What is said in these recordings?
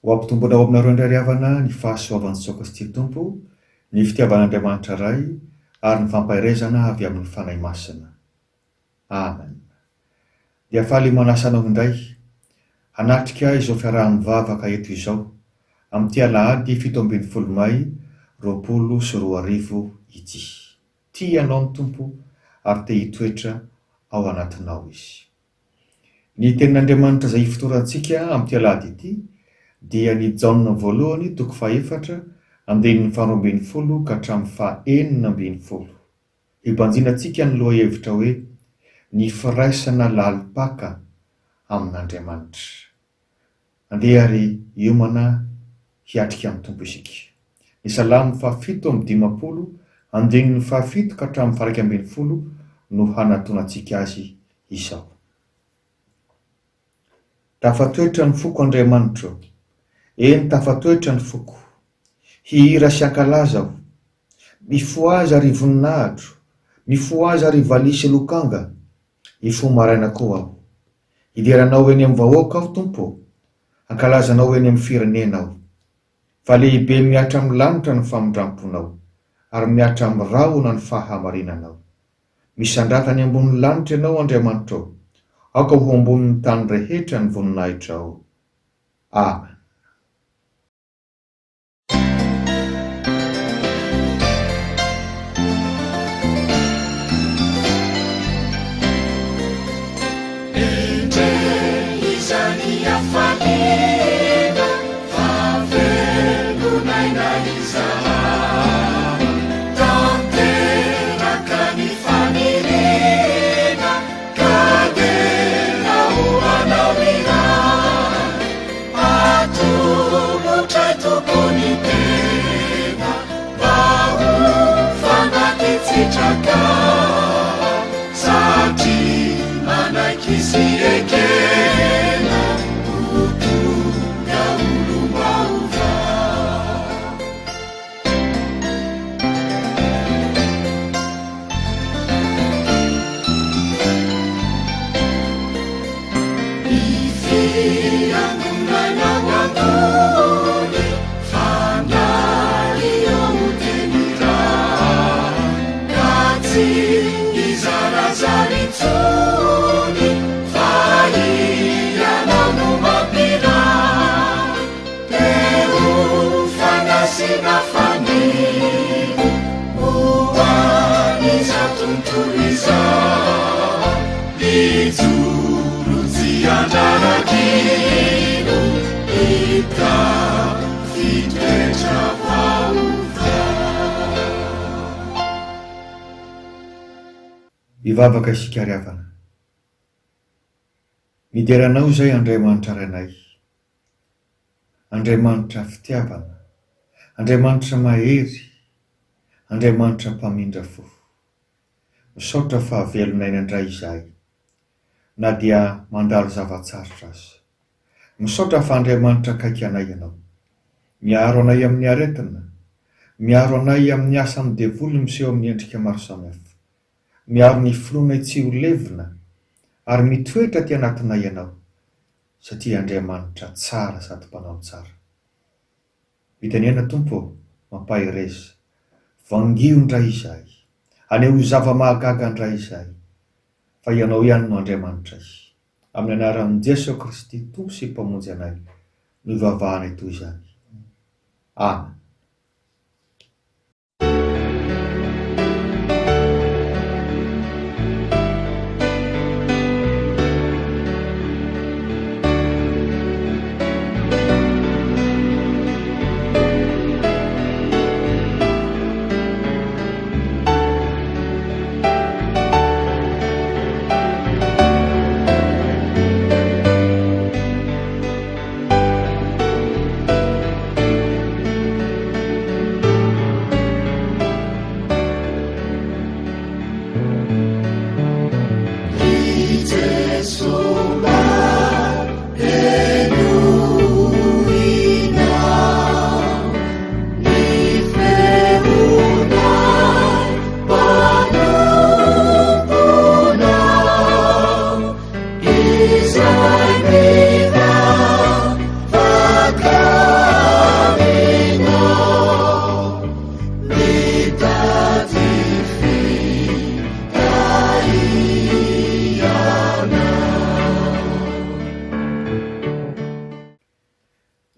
Ho ampitombona ao aminareo indray havana ny fahasoavan'ny Saokasity Tompo, ny fitiavan'Andriamanitra ray ary ny fampahirezana avy amin'ny fanahy masina. Amen. Dia faly manasa anao indray hanatrika izao fiaraha-mivavaka eto izao amin'ity Alahady 17 May 2024 ity. Tia ianao ny Tompo ary te hitoetra ao anatinao izy. Ny tenin'Andriamanitra izay fitorantsika amin'ity Alahady ity dia ny Jaona voalohany 4:12 ka hatramin'ny 4:40. Hibanjinantsika ny lohahevitra hoe ny firaisana lalipaka amin'Andriamanitra. Andeha ary hiomana hiatrika amin'ny Tompo isika. Ny Salamo 7:50, andininy 7 ka hatramin'ny 1:20 no hanatonantsika azy izao. Tafatoetra ny foko Andriamanitra. Eny tafatoetra ny foko. Hihira sy ankalaza aho. Mifoazy ary voninahitro. Mifoazy ary valisy lokanga. Hifo maraina koa aho. Hideranao eny amin'ny vahoaka aho Tompo. Ankalazanao eny amin'ny firenena aho. Fa lehibe miatra amin'ny lanitra ny famindramponao, ary miatra amin'ny rahona ny fahamarinanao. Misandratany ambonin'ny lanitra ianao Andriamanitra ao. Aoka ho ambonin'ny tany rehetra ny voninahitra ao. Amen. Hivavaka isika ry havana. Mideranao izay Andriamanitra renay. Andriamanitra fitiavana. Andriamanitra mahery. Andriamanitra mpamindra fo. Misaotra fa velonay indray izahay, na dia mandalo zavatsarotra azy. Misaotra fa Andriamanitra akaiky anay ianao. Miaro anay amin'ny aretina. Miaro anay amin'ny asa amin'ny devoly miseho amin'ny endrika maro samihafa. Miaro ny filonay tsy ho levina, ary mitoetra ty anatinay ianao, satria Andriamanitra tsara sady mpanao tsara. Vitaniana Tompo mampahireza, vangio indray izahay, aneho zava-mahagaga indray izahay, fa ianao ihany no Andriamanitra izy. Amin'ny anaran'i Jesosy Kristy Tompo sy mpamonjy anay, no ivavahana toy izany. Amen.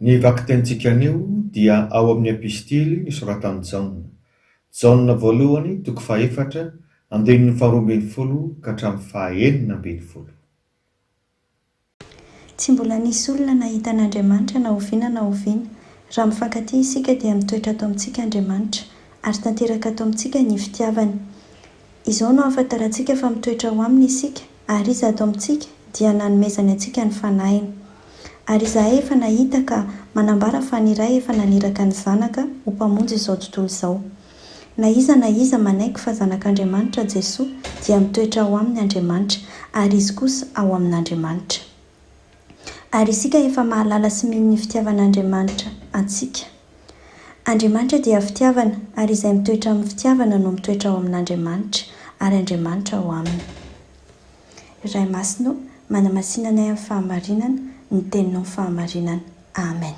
Ny vakitentsika anio dia ao amin'ny epistily nisoratan'i Jaona voalohany 4:1-12 ka hatramin'ny 9:12. Tsy mbola nisy olona nahita an'Andriamanitra na oviana na oviana. Raha mifankatia isika dia mitoetra ato amintsika Andriamanitra ary tanteraka ato amintsika ny fitiavany. Izao no ahafantarantsika fa mitoetra ao aminy isika ary izy ato amintsika dia nanomezany antsika ny fanahiny. Ary izahay efa nahita ka manambara fa ny iray efa naniraka ny zanaka ho mpamonjy izao tontolo izao. Na iza manaiky fa zanak'Andriamanitra Jesoa dia mitoetra ao amin'ny Andriamanitra ary izy kosa ao amin'Andriamanitra. Ary isika efa mahalala sy mino ny fitiavan'Andriamanitra antsika. Andriamanitra dia fitiavana ary izay mitoetra amin'ny fitiavana no mitoetra ao amin'Andriamanitra ary Andriamanitra ao aminy. Ray Masino, manamasinana amin'ny fahamarinana, ny teninao fahamarinana. Amen.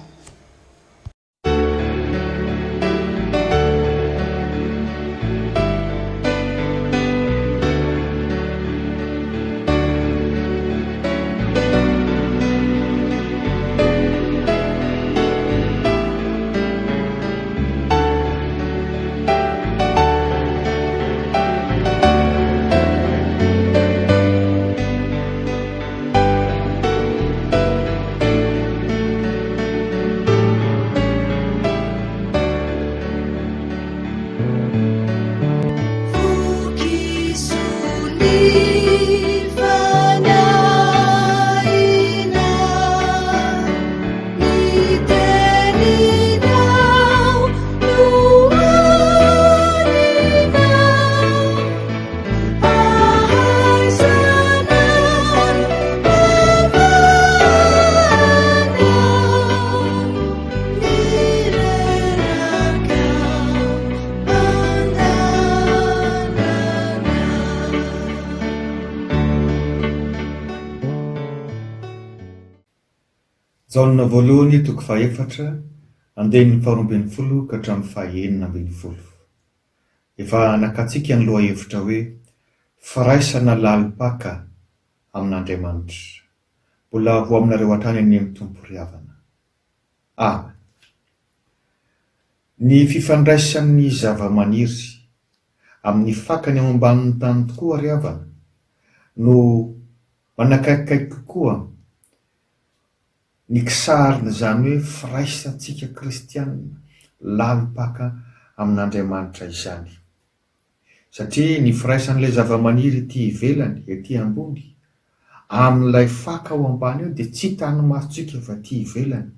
Jaona voalohany 4:1-12 ka hatramin'ny 9:12. Efa nakatsika ny loha hevitra hoe firaisana lalipaka amin'Andriamanitra. Mbola ho aminareo hatrany any amin'ny tompo ry havana. Ny fifandraisan'ny zava-maniry amin'ny fakany ao ambanin'ny tany tokoa ry havana no manakaikaiky kokoa ny kisarina izany hoe firaisantsika kristianina lalipaka amin'Andriamanitra izany. Satria ny firaisan'ilay zava-maniry ety ivelany, ety ambony, amin'ilay faka ao ambany eo dia tsy tanimasontsika fa ety ivelany.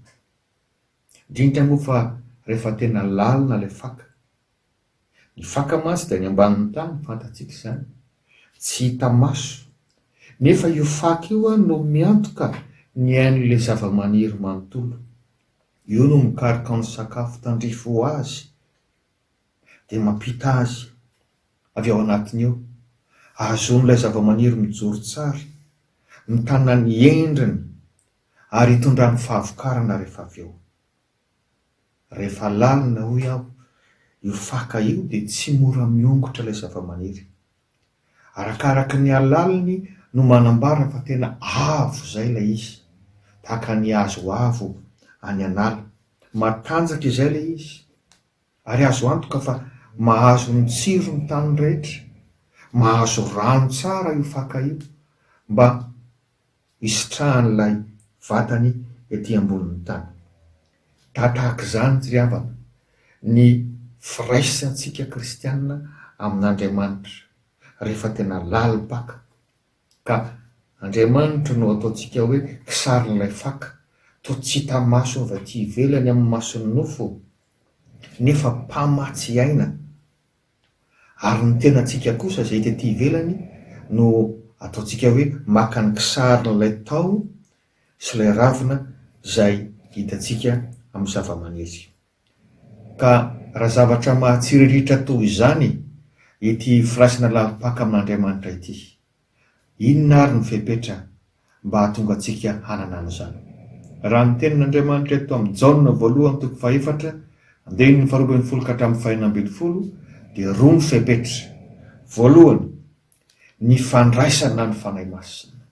Indrindra moa fa rehefa tena lalina ilay faka. Ny faka mantsy dia ny ambanin'ny tany, fantatsika izany, tsy hita maso. Nefa io faka io no miantoka ny ain'ilay zava-maniry manontolo. Io no mikaroka ny sakafo tandrifo ho azy dia mampita azy avy ao anatiny eo. Azon'ilay zava-maniry mijoro tsara, mitana ny endriny ary hitondra ny fahavokarana rehefa avy eo. Rehefa lalina hoy aho, io faka io dia tsy mora miongotra ilay zava-maniry. Arakaraka ny alaliny no manambara fa tena avo izay ilay izy, tahaka ny hazo avo any anala. Matanjaka izay ilay izy ary azo antoka fa mahazo ny tsiro ny tany rehetra, mahazo rano tsara io faka io mba hisitrahan'ilay vatany ety ambonin'ny tany. Tahaka izany ry havana ny firaisantsika kristianina amin'Andriamanitra rehefa tena lalipaka. Ka Andriamanitra no ataontsika hoe kisarin'ilay faka, toa tsy hita maso avy aty ivelany amin'ny mason'ny nofo, nefa mpamatsy aina. Ary ny tenantsika kosa izay hita aty ivelany no ataontsika hoe maka ny kisarin'ilay tao sy ilay ravina izay hitantsika amin'ny zava-maniry. Ka raha zavatra mahatsiriritra toy izany ity firaisana lalipaka amin'Andriamanitra ity, inona ary ny fepetra mba hahatonga antsika hanana an'izany? Raha ny tenin'Andriamanitra eto amin'ny Jaona voalohany 4:1-12 dia roa ny fepetra. Voalohany, ny fandraisana ny fanahy masina.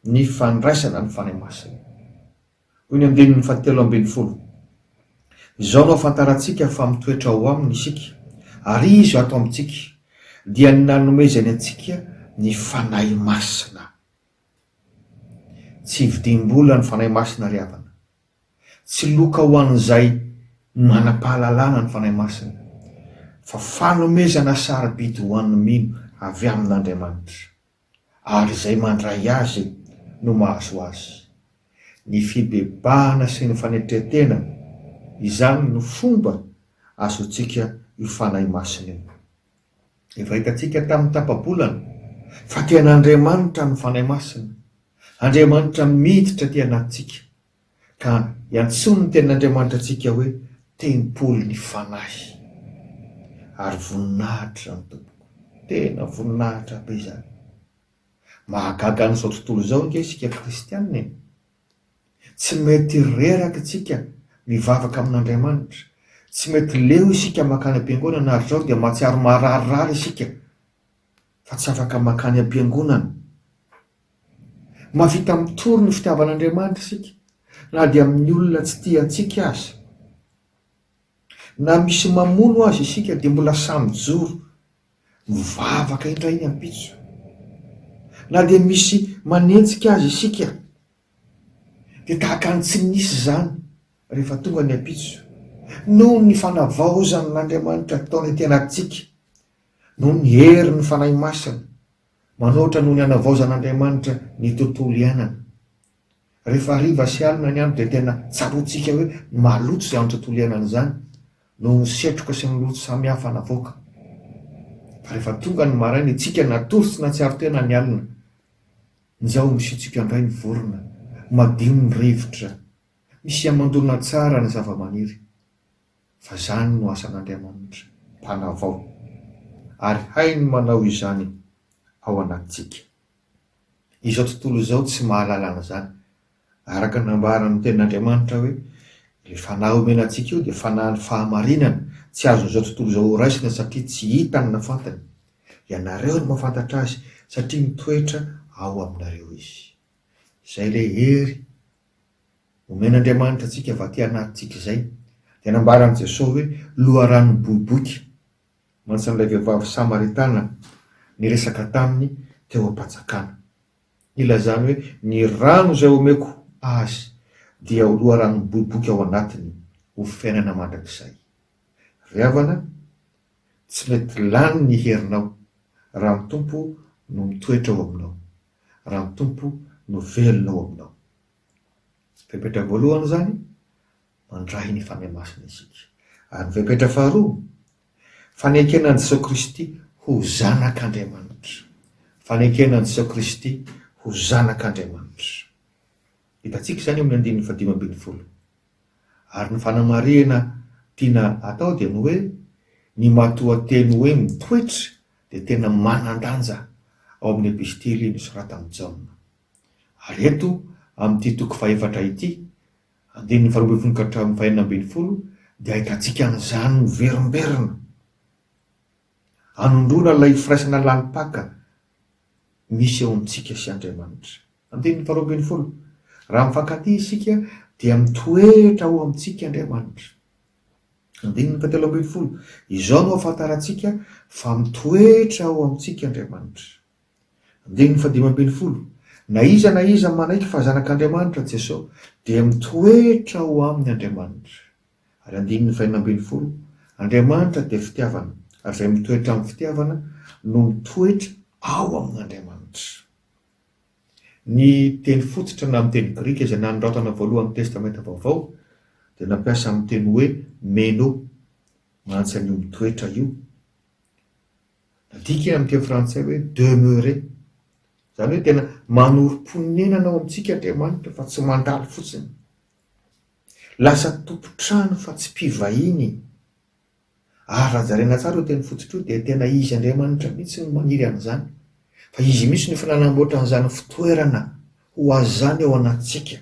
Ny fandraisana ny fanahy masina. hoy ny andinin'ny 17. Izao no afantarantsika fa mitoetra ao aminy isika, ary izy ato amintsika dia ny nanomezany antsika ny fanahy masina. Tsy vidim-bola ny fanahy masina ry havana, tsy loka ho an'izay manam-pahalalana ny fanahy masina, fa fanomezana sarobidy ho an'ny mino avy amin'Andriamanitra, ary izay mandray azy no mahazo azy. Ny fibebahana sy ny fanetretena, izany no fomba azontsika io fanahy masina io. Efa hitantsika tamin'ny tapabolana fa ten'Andriamanitra ny fanahy masina. Andriamanitra miditra aty anatintsika, ka iantsony ny ten'Andriamanitra antsika hoe tempolo ny fanahy. Ary voninahitra ny tompoko, tena voninahitra be izany. Mahagaga n'izao tontolo izao nge isika kristianina, tsy mety reraka isika mivavaka amin'Andriamanitra, tsy mety leo isika makany am-piangonana, ary zao dia mahatsiaro mararirary isika fa tsy afaka makany am-piangonana. Mavita mitory ny fitiavan'Andriamanitra isika, na dia amin'ny olona tsy tiantsika azy, na misy mamono azy isika dia mbola samy joro mivavaka indray ny ampitso, na dia misy manenjika azy isika dia tahaka ny tsy nisy zany rehefa tonga ny ampitso, noho ny fanavaozan'Andriamanitra ataony aty anatintsika, noho ny hery ny fanahy masina, manoatra noho ny hanavaozan'Andriamanitra ny tontolo iainana. Rehefa hariva sy alina ny andro dia tena tsaroantsika hoe maloto izay andro tontolo iainana izany, noho ny setroka sy ny loto samihafa navoaka. Fa rehefa tonga ny maraina, itsika natory sy natsiaro tena ny alina, nizao misitsika indray ny vorona, madio ny rivotra, misy amandona tsara ny zava-maniry. Fa zany no asan'Andriamanitra, mpanavao, ary hainy manao izany ao anatintsika. Izao tontolo izao tsy mahalalana zany, araka nambaran'ny ten'Andriamanitra hoe le fanahy omena antsika io dia fanahy fahamarinana, tsy azon'izao tontolo izao ho raisina satria tsy hitany na fantany. Ianareo no mahafantatra azy satria mitoetra ao aminareo izy. Izay le hery omen'Andriamanitra antsika va ty anatintsika izay, dia nambaran'i Jesosy hoe loharano boiboiky, mansan'ilay vehivavy Samaritana niresaka taminy teo am-panjakana. Ilazany hoe ny rano izay omeko azy dia ho loharano boiboiky ao anatiny, ho fiainana mandrakizay. Ry havana, tsy mety lany ny herinao raha ny Tompo no mitoetra ao aminao, raha ny Tompo no velona ao aminao. Fepetra voalohany zany, mandray ny fanahy masina isika. Ary ny fepetra faharoa, fanekenan'i Jesosy Kristy ho zanak'Andriamanitra. Fanekenan'i Jesosy Kristy ho zanak'Andriamanitra. Hitantsika izany amin'ny 15. Ary ny fanamarihana tiana atao dia ny hoe ny matoa-teny hoe mitoetra dia tena manan-danja ao amin'ny epistily nosoratan'i Jaona. Ary eto amin'ity toko faefatra ity, 2:14-20, dia ahitantsika an'izany miverimberina, anondrona ilay firaisana lalipaka misy eo amintsika sy Andriamanitra. 2:20, raha mifankatia isika dia mitoetra ao amintsika Andriamanitra. 2:17, izao no ahafantarantsika fa mitoetra ao amintsika Andriamanitra. 2:18, na iza manaiky fa zanak'Andriamanitra Jesosy dia mitoetra ao amin'ny Andriamanitra. Ary 2:19, Andriamanitra dia fitiavana, ary izay mitoetra amin'ny fitiavana no mitoetra ao amin'Andriamanitra. Ny teny fototra na amin'ny teny grika izay nanoratana voalohan'ny testamenta vaovao dia nampiasa amin'ny teny hoe meno, mantsy an'io mitoetra io. Nadika amin'ny teny frantsay hoe demeurer, izany hoe tena manorim-ponenana ao amintsika Andriamanitra fa tsy mandalo fotsiny. Lasa tompo-trano fa tsy mpivahiny. Ary raha jarena tsara io teny fototra io dia tena izy Andriamanitra mihitsy no maniry an'izany, fa izy mihitsy no fananamboatra an'izany fitoerana ho azany ao anatintsika.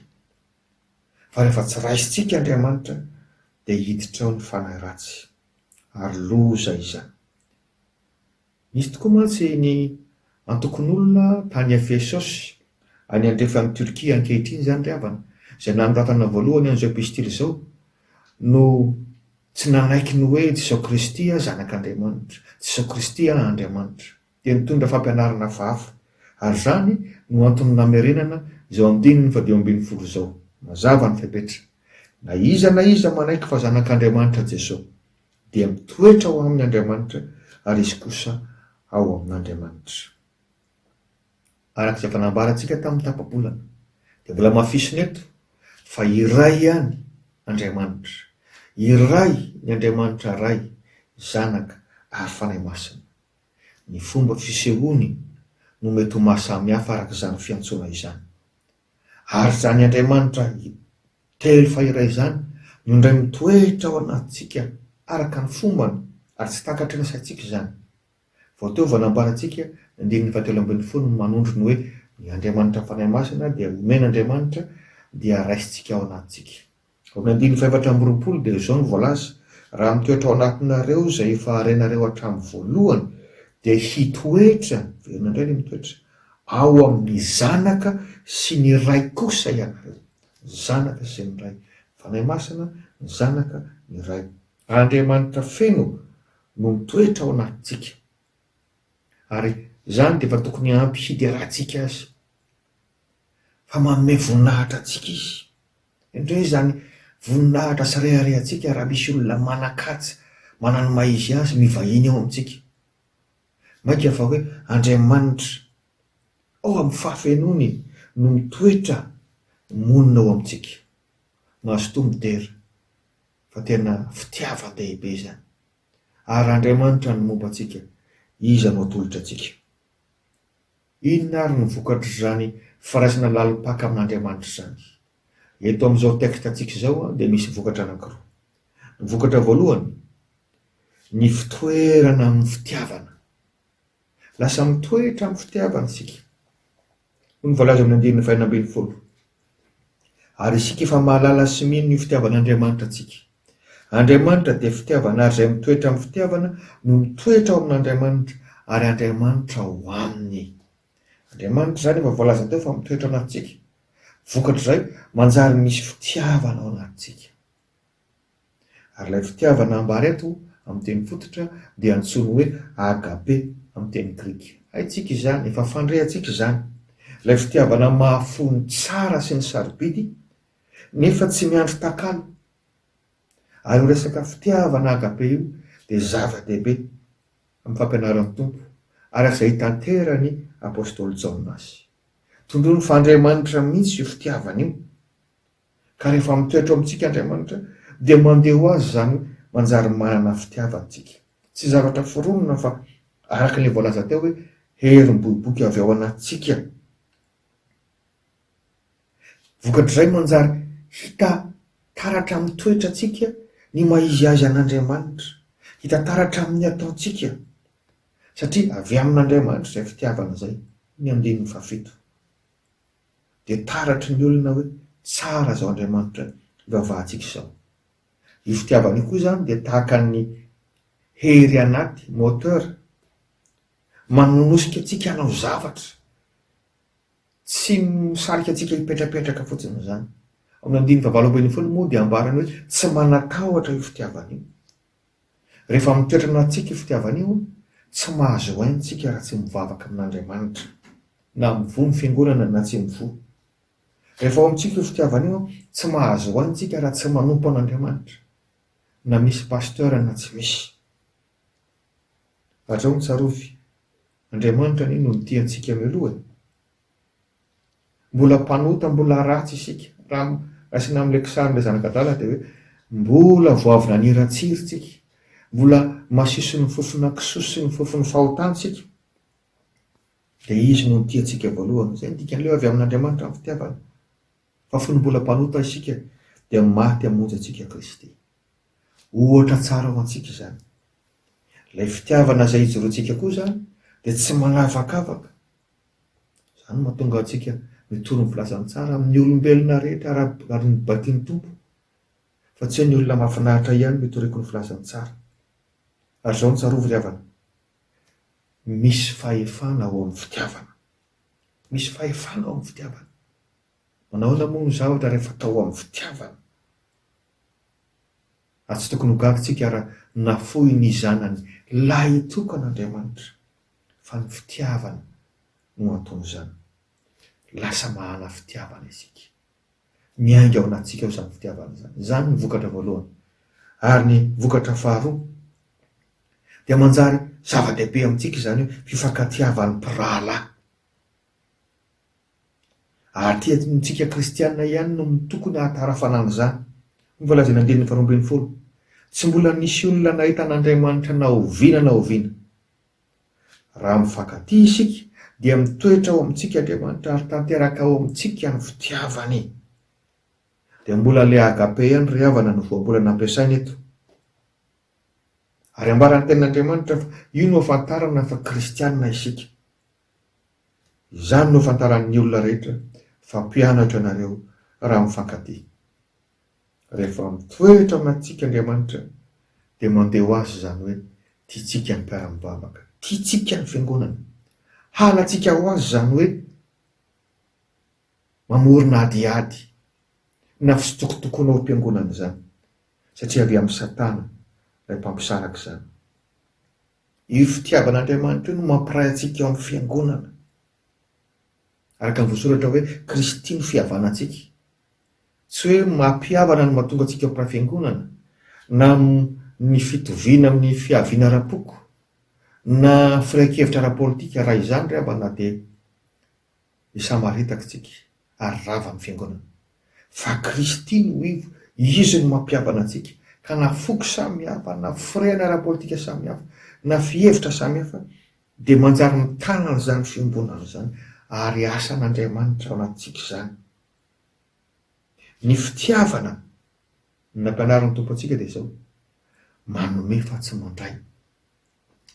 Fa rehefa tsy raisitsika Andriamanitra dia hiditra ao ny fanahy ratsy, ary loza izany. Nisy tokoa mantsy ny antokon'olona tany Efesosy, any andrefa amin'ny Turkia ankehitriny izany ry havana, izay nanoratana voalohany an'izao epistily izao no tsy nanaiky ny hoe Jesosy Kristy zanak'Andriamanitra, Jesosy Kristy Andriamanitra, dia nitondra fampianarana hafahafa. Ary zany no antony namerenana izao andininy 10 zao. Mazava ny fepetra. Na iza manaiky fa zanak'Andriamanitra Jesosy dia mitoetra ao amin'ny Andriamanitra ary izy kosa ao amin'Andriamanitra. Arak'izay fanambarantsika tamin'ny tapabolana dia mbola mafisiny eto fa iray ihany Andriamanitra, iray ny Andriamanitra ray, zanaka ary fanahy masina. Ny fomba fisehoany no mety ho mahasamihafa arak'izany fiantsoana izany. Ary zany Andriamanitra telo fa iray zany no indray mitoetra ao anatintsika araka ny fombany ary tsy takatry ny saintsika izany. Vao teo vanambarantsika andininy 17 no manondro ny hoe ny Andriamanitra fanahy masina dia omen'Andriamanitra dia raisintsika ao anatintsika. Ao amin'ny andininy 7 dia izao no voalaza: raha mitoetra ao anatinareo izay efa harenareo hatramin'ny voalohany dia hitoetra, verina indray ny mitoetra, ao amin'ny zanaka sy ny ray kosa ianareo. Zanaka sy ny ray, fanahy masina, ny zanaka, ny ray. Andriamanitra feno no mitoetra ao anatintsika. Ary zany dia efa tokony ampy hiderahantsika azy, fa manome voninahitra antsika izy. Indray zany voninahitra sy reharehantsika raha misy olona manan-kaja, manano maizy azy mivahiny ao amintsika. Maika fa hoe Andriamanitra ao amin'ny fahafenony no mitoetra monina ao amintsika. Mahazo tombon-dera fa tena fitiavan-dehibe zany. Ary Andriamanitra no momba antsika, iza no atolotra antsika. Inona ary ny vokatra zany firaisana lalipaka amin'Andriamanitra zany? Eto amin'izao teksta antsika izao dia misy vokatra anankiroa. Ny vokatra voalohany, ny fitoerana amin'ny fitiavana. Lasa mitoetra amin'ny fitiavana isika. Ny voalaza amin'ny andininy 24. Ary isika efa mahalala sy mino ny fitiavan'Andriamanitra antsika. Andriamanitra dia fitiavana ary izay mitoetra amin'ny fitiavana no mitoetra ao amin'Andriamanitra ary Andriamanitra ao aminy. Andriamanitra zany efa voalaza teo fa mitoetra ao anatintsika. Vokatra izay manjary misy fitiavana ao anatintsika. Ary ilay fitiavana ambary eto amin'ny teny fototra dia antsoina hoe agape amin'ny teny grika. Haintsika izany, efa fandrehantsika izany. Ilay fitiavana mahafony tsara sy ny sarobidy nefa tsy miandry takalo. Ary resaka fitiavana agape io dia zava-dehibe amin'ny fampianaran'ny tompo ary izay tanterany apôstôly Jaona azy. Tondroiny fa Andriamanitra mihitsy io fitiavana io, ka rehefa mitoetra amintsika Andriamanitra dia mandeha ho azy zany manjary manana fitiavantsika. Tsy zavatra foronina fa araka ilay voalaza teo hoe herim-bohiboky avy ao anatintsika. Vokatra izay manjary hita taratra amin'ny toetra antsika ny maizy azy an'Andriamanitra, hita taratra amin'ny ataontsika, satria avy amin'Andriamanitra izay fitiavana izay. Ny andininy 7 dia taratry ny olona hoe tsara zao Andriamanitra ivavahantsika izao. Io fitiavana io koa zany dia tahaka ny hery anaty moteur, manonosika antsika hanao zavatra, tsy misarika antsika hipetrapetraka fotsiny zany. Amin'ny andininy 8 moa dia ambarany hoe tsy manatahotra io fitiavana io. Rehefa mitoetra anatintsika io fitiavana io, tsy mahazo aintsika raha tsy mivavaka amin'Andriamanitra, na mivoha ny fiangonana na tsy mivoha. Rehefa ao amintsika io fitiavana io, tsy mahazo aintsika raha tsy manompo an'Andriamanitra, na misy pasteur na tsy misy. Hatrao ny tsarovy, Andriamanitra ny no nitiantsika mialoha. Mbola mpanota, mbola ratsy isika. Raha raisina amin'ilay kisarin'ilay zanak'Adala dia hoe mbola vao avy nanira-tsiry tsika, mbola masiso ny fofona kisoa sy ny fofony fahotana tsika. Dia izy no nitiantsika voalohany. Izay ny dikan'ilay avy amin'Andriamanitra amin'ny fitiavana. Fa fony mbola mpanota isika dia maty hamonjy antsika Kristy. Ohatra tsara ho antsika izany. Ilay fitiavana izay hijorontsika koa zany dia tsy manavakavaka. Izany mahatonga antsika mitoro ny filazany tsara amin'ny olombelona rehetra ary ny batian'ny tompo. Fa tsy ny olona mahafinaritra ihany mitoriko ny filazany tsara. Ary izao ny tsarovy ry havana. Misy fahefana ao amin'ny fitiavana. Misy fahefana ao amin'ny fitiavana. manao namoa ny zavatra rehefa atao amin'ny fitiavana. Ary tsy tokony ho gagantsika raha nafoy ny zanany lahy tokan'Andriamanitra fa ny fitiavana no ataon'izany. Lasa mahana fitiavana isika. Miainga ao anatsika ao izany fitiavana izany. Izany ny vokatra voalohany. Ary ny vokatra faharoa dia manjary zava-dehibe amintsika izany hoe fifankatiavan'ny mpirahalahy. Ary tia tsika kristianina ihany no tokony hatarafanana izany. Voalaza ny 2:20. Tsy mbola nisy olona nahita an'Andriamanitra na oviana na oviana. Raha mifankatia isika dia mitoetra ao amintsika Andriamanitra ary tanteraka ao amintsika ny fitiavany. Dia mbola le agape ihany ry havana no mbola nampiasaina eto. Ary ambaran'ny tenin'Andriamanitra fa io no afantarana fa kristianina isika. Izany no afantaran'ny olona rehetra fa mpianatra nareo raha mifankatia. Rehefa mitoetra amintsika Andriamanitra dia mandeha ho azy izany hoe tiantsika ny mpiara-mibavaka, tiantsika ny fiangonana. Halantsika ho azy izany hoe mamorona adiady na fitsitokotokoana ao am-piangonana izany, satria avy amin'ny Satana ilay mpampisaraka izany. Io fitiavan'Andriamanitra no mampiray antsika ao amin'ny fiangonana. Araka ny voasoratra hoe Kristy no fihavanantsika. Tsy hoe mampihavana no mahatonga antsika ao am-piangonana, na ny fitoviana amin'ny fihaviana ara-poko, na firainkevitra ara-politika. Raha izany ry havana dia isamaritaka tsika ary rava amin'ny fiangonana. Fa Kristy no ivo, izy no mampihavana antsika. Ka na foko samihafa, na fireana ara-politika samihafa, na fihevitra samihafa, dia manjary mitana izany fiangonana izany ary asan'Andriamanitra ao anatintsika izany. Ny fitiavana nampianarin'ny tompo antsika dia izao: manome fa tsy mandray.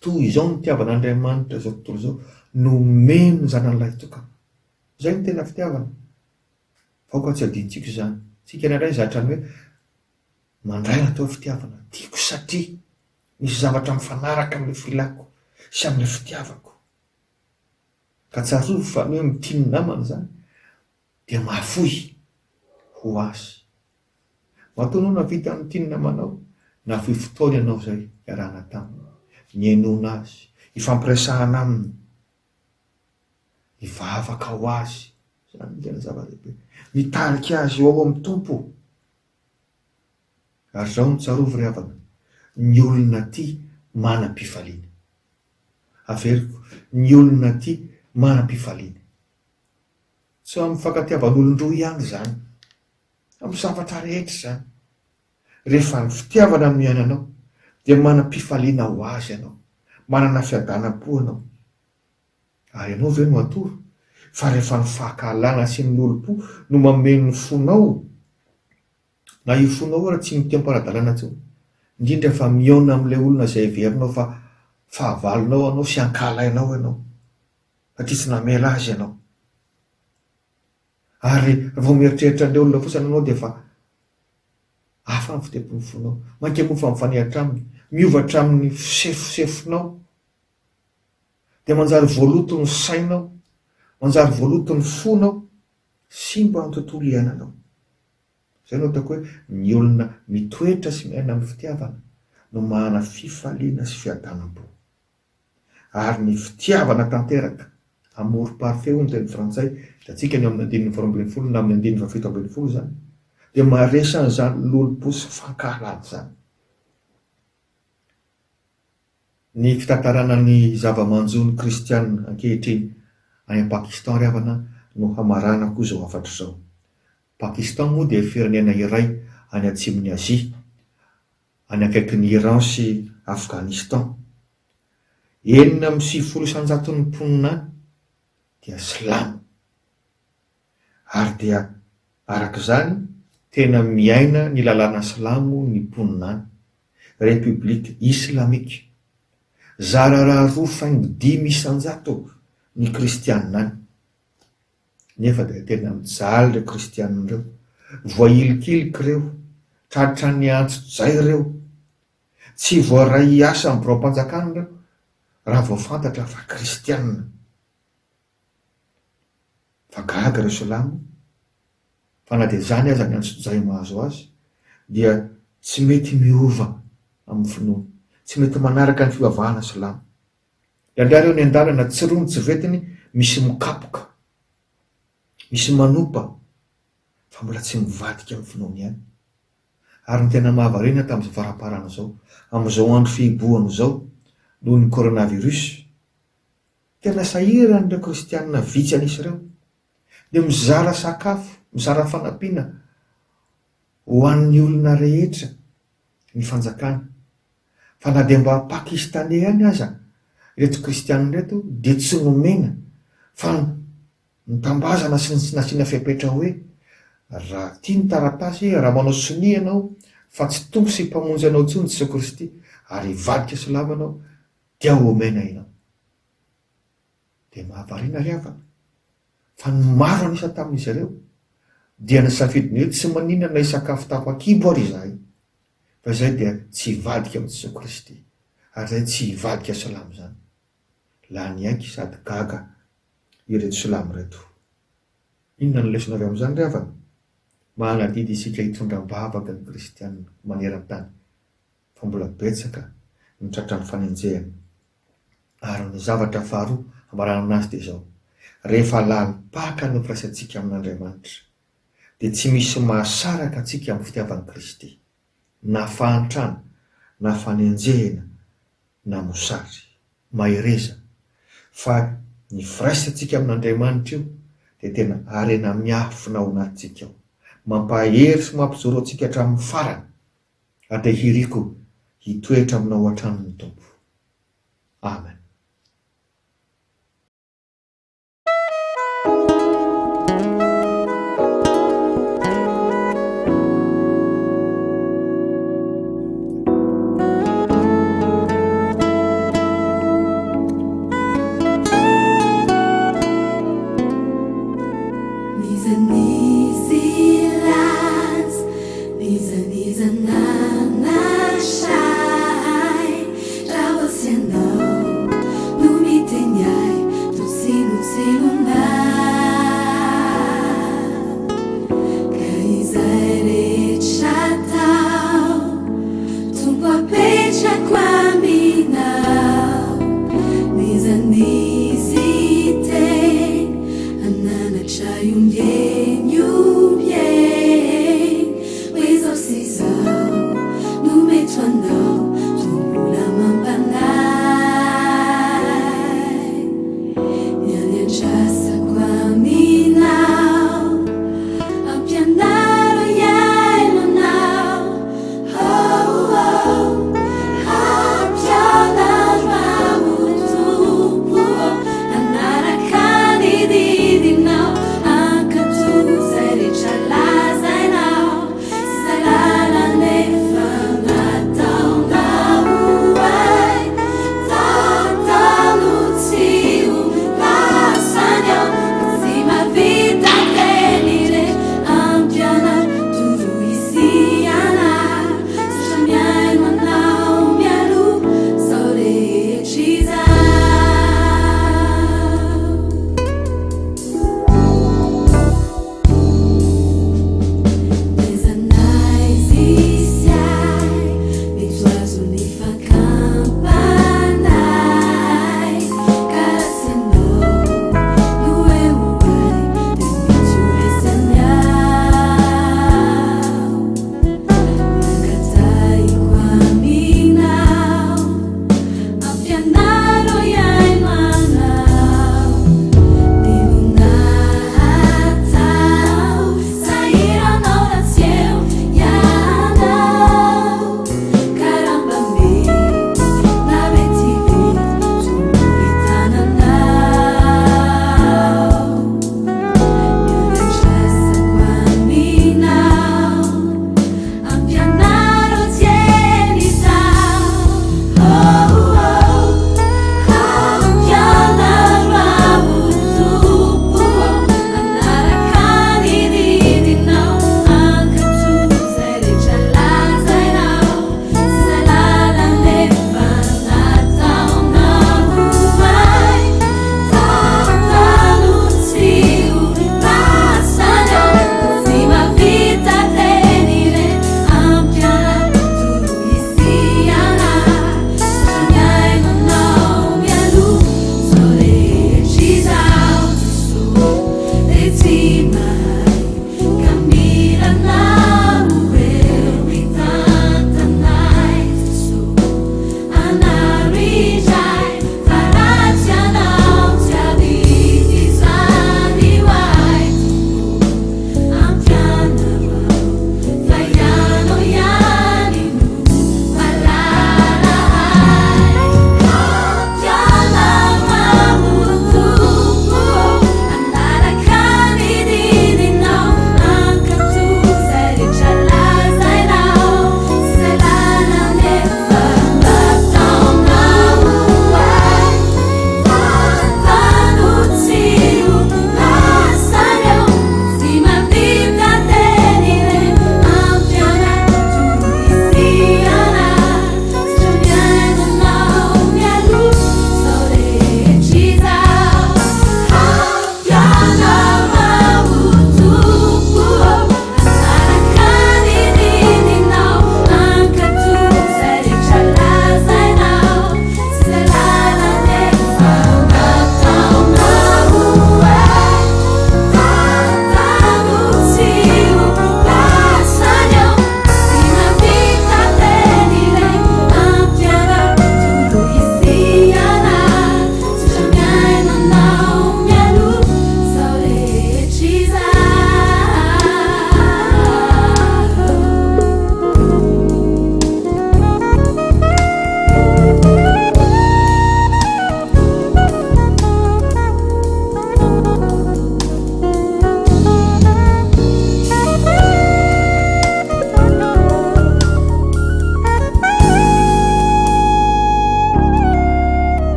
Toy izao ny fitiavan'Andriamanitra izao tontolo izao, nomeny ny zanan'ilay tokana. Izay ny tena fitiavana. Vaoka tsy adintsika izany. Tsika indraindray zatra ny hoe mandray atao fitiavana. Tiako satria misy zavatra mifanaraka amin'ilay filako sy amin'ilay fitiavako. Ka tsarovy fa ny hoe mitiny namana izany dia mahafoy ho azy. Matoa anao navita ny mitiny namanao, nafoy fotoana ianao izay iarahana taminy, nihainoana azy, ifampiresahana aminy, ivavaka ho azy. Izany ny tena zava-dehibe. Mitarika azy ao amin'ny tompo. Ary izao no tsarovy ry havana, ny olona tia manam-pifaliana. Averiko, ny olona tia manam-pifaliana. Tsy amin'ny fankatiavan'olon-droa ihany izany, amin'ny zavatra rehetra izany. Rehefa ny fitiavana no iainanao dia manam-pifaliana ho azy ianao, manana fiadanam-po ianao. Ary ianao ve no atoro? Fa rehefa ny fahakalana sy ny olom-po no mameno ny fonao, na io fonao raha tsy mitem-paradalana intsony, indrindra fa mihaona amin'ilay olona izay heverinao fa fahavalonao anao sy ankalainao ianao, satria tsy namela azy ianao. Ary vao mieritreritra an'ilay olona fotsiny ianao dia fa hafa ny fitempon'ny fonao, mankemofa mifaniatra aminy, miovatra amin'ny fisefosefonao, dia manjary voaloto ny sainao, manjary voaloto ny fonao, simba ny tontolo iainanao. Izay no ataoko hoe ny olona mitoetra sy miaina amin'ny fitiavana no mahana fifaliana sy fiadanam-po. Ary ny fitiavana tanteraka, amour parfait hoy ny teny frantsay, hitantsika ny amin'ny 2:20 na amin'ny 2:17 izany, dia maharesana izany lolo-po sy fankahalana izany. Ny fitantarana ny zava-manjon'ny kristianina ankehitriny any Pakistan ry havana no hamarana koa izao hafatra izao. Pakistan moa dia firenena iray any atsimon'ny Azia, any akaikin'ny Iran sy Afghanistan. 950 isan-jaton'ny mponina any dia silamo. Ary dia arak'izany tena miaina ny lalàna silamo ny mponina any. Republika Islamika. Zara raha 2,5 isan-jato ny kristianina any. Nefa dia tena mijaly ireo kristianina ireo, voailikiliky ireo, tratra ny antso-jay ireo, tsy voaray asa amin'ny birao-panjakana ireo, raha vao fantatra fa kristianina. Fa gaga ireo silamo, fa na dia zany aza ny antso-zay mahazo azy dia tsy mety miova amin'ny finoana, tsy mety manaraka ny fivavahana salama. Andray reo ny an-dalana tsy rony tsy vetiny, misy mikapoka, misy manompa, fa mbola tsy mivadika amin'ny finoana ihany. Ary ny tena mahavarina tamin'izao faraparana zao, amin'izao andro fihibohana zao, noho ny coronavirus, tena sahiran'ireo kristianina vitsy anisy ireo, dia mizara sakafo, mizara fanampiana ho an'ny olona rehetra ny fanjakana. Fa na dia mba pakistane ihany aza ireto kristianina reto dia tsy nomena, fa nitambazana sy nasiana fepetra hoe raha tia ny taratasy, raha manao sonia ianao fa tsy tompo sy mpamonjy anao intsony Jesoa Kristy ary vadika silama anao, dia omena ianao. Dia mahavariana ry havana fa ny maro anisa tamin'izy ireo dia nisafidy ny hoe tsy maninana hisakafo tapakibo ary izahay, fa izay dia tsy hivadika amin'ny Jesoa Kristy ary izay tsy hivadika salamo zany. La niaiky sady gaga ireto silamo reto. Inona ny lesona avy amin'izany ry havana? Manadidy isika hitondram-bavaka ny kristianina maneran-tany, fa mbola betsaka ny tratran'ny fanenjehana. Ary ny zavatra faharoa ambarana azy dia izao: rehefa lalipaka no firaisantsika amin'Andriamanitra dia tsy misy mahasaraka antsika amin'ny fitiavan'i Kristy, na fahantrana, na fanenjehana, na mosary mahereza, fa ny firaisantsika amin'Andriamanitra io dia tena harena miafina ao anatintsika ao, mampahery sy mampizoro antsika hatramin'ny farany, ary dia hiriko hitoetra aminao hatramin'ny Tompo. Amen. Niza nanashai, raha você não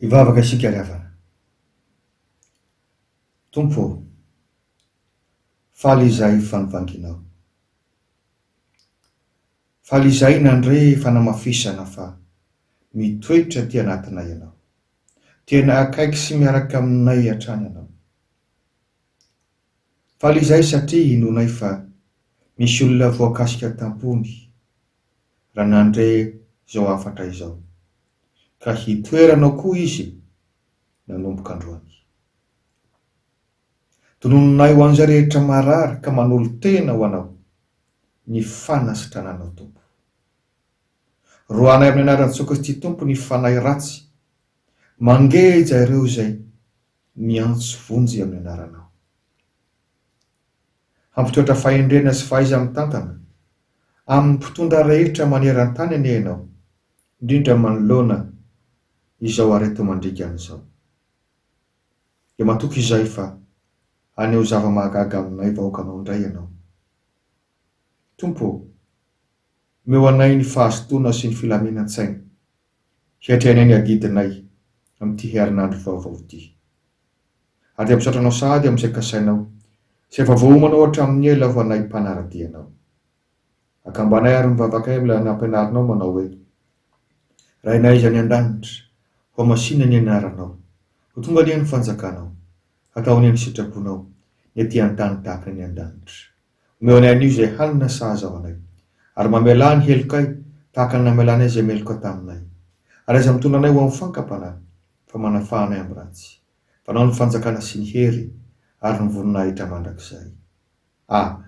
Ivavaka isika ry havana. Tompo, faly izay fanovanginao. Faly izay nandre fanamafisana fa mitoetra ty anatinay ianao. Tena akaiky sy miaraka aminay hatrany ianao. Faly izay satria inonay fa misy olona voakasika tampony raha nandre zao afatra izao. Ka hitoeranao koa izy nanomboka androany. Tonononay ho an'izay rehetra marary ka manolo tena ho anao ny fanasitrananao Tompo. Roanay amin'ny anaran'i Jesosy Kristy Tompo ny fanahy ratsy, mangeja ireo izay miantso vonjy amin'ny anaranao. Hampitoetra fahendrena sy fahaiza mitantana amin'ny mpitondra rehetra maneran-tany anie ianao, indrindra manoloana izao areto mandrika an'izao. Dia matoky izay fa aneo zava-mahagaga aminay vahoakanao indray ianao. Tompo, meo anay ny fahazotona sy ny filaminan-tsaina, hiatrehanay ny agidinay amin'ity herinandro vaovao ity. Ary ampisatranao sady amin'izay kasainao, sy efa voahomanao hatramin'ny ela ho anay mpanaradianao. Akambanay ary mivavakay mila nampianarinao manao hoe: Rainay izay any an-danitra, ho masina ny anaranao, ho tonga ny fanjakanao, atao ny sitraponao, ny aty an-tany tahaka ny an-danitra. Omeo anay an'io izay hanina sahaza ho anay, ary mamela ny helokay tahaka ny namelanay izay meloka taminay. Ary aza mitondra anay ho amin'ny fankapana, fa manafahanay amin'ny ratsy. Fanao ny fanjakana sy ny hery, ary ny voninahitra mandrakizay. Amen.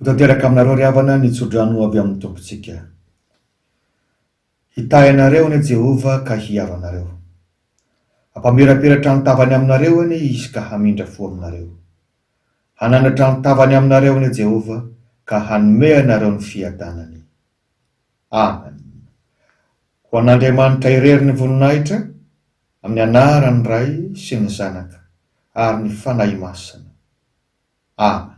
Tanteraka aminareo ry havana ny tsodrano avy amin'ny tompontsika. Hitahy anareo ny Jehova ka hiavanareo. Hampamirapiratra ny tavany aminareo any izy ka hamindra fo aminareo. Hananatra ny tavany aminareo ny Jehova ka hanome anareo ny fiadanany. Amen. Ho an'Andriamanitra irery ny voninahitra amin'ny anarany Ray sy ny Zanaka ary ny fanahy masina. Amen.